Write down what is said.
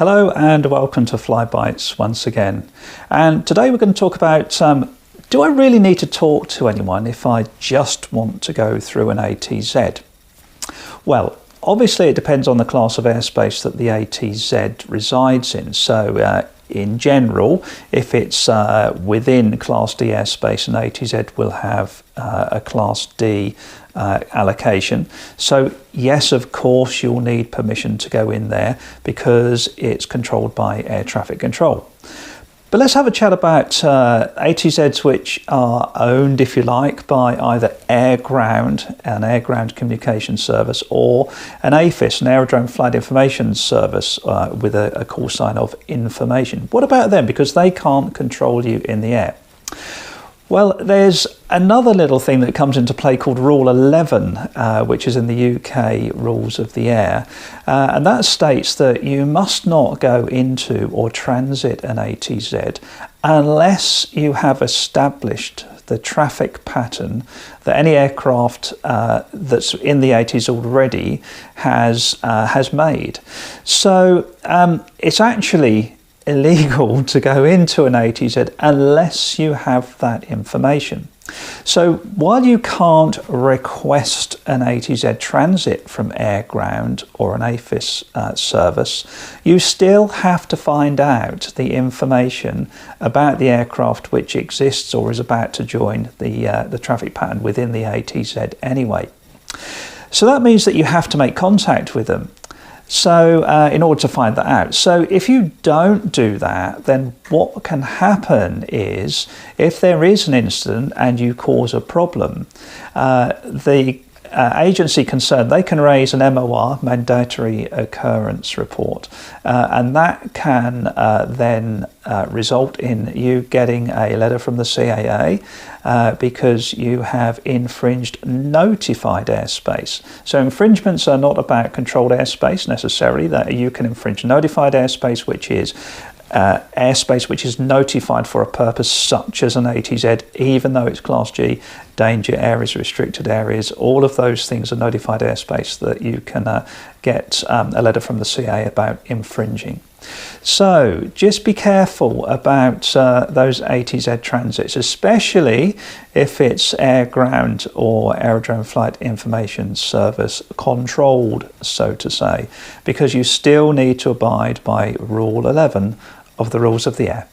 Hello and welcome to Fly Bites once again. And today we're going to talk about do I really need to talk to anyone if I just want to go through an ATZ? Well, obviously it depends on the class of airspace that the ATZ resides in. So in general, if it's within Class D airspace, an ATZ will have a Class D allocation. So yes, of course, you'll need permission to go in there because it's controlled by air traffic control. But let's have a chat about ATZs which are owned, if you like, by either an air-ground communication service, or an AFIS, an Aerodrome Flight Information Service, with a call sign of information. What about them? Because they can't control you in the air. Well, there's another little thing that comes into play called Rule 11, which is in the UK Rules of the Air. And that states that you must not go into or transit an ATZ unless you have established the traffic pattern that any aircraft that's in the ATZ already has made. So it's actually illegal to go into an ATZ unless you have that information. So while you can't request an ATZ transit from air ground or an AFIS service, you still have to find out the information about the aircraft which exists or is about to join the traffic pattern within the ATZ anyway. So that means that you have to make contact with them. So in order to find that out. So if you don't do that, then what can happen is if there is an incident and you cause a problem, the agency concerned, they can raise an MOR, mandatory occurrence report, and that can then result in you getting a letter from the CAA because you have infringed notified airspace. So infringements are not about controlled airspace necessarily, that you can infringe notified airspace, which is airspace which is notified for a purpose such as an ATZ, even though it's Class G, danger areas, restricted areas, all of those things are notified airspace that you can get a letter from the CA about infringing. So just be careful about those ATZ transits, especially if it's air ground or Aerodrome Flight Information Service controlled, so to say, because you still need to abide by Rule 11 of the Rules of the Air.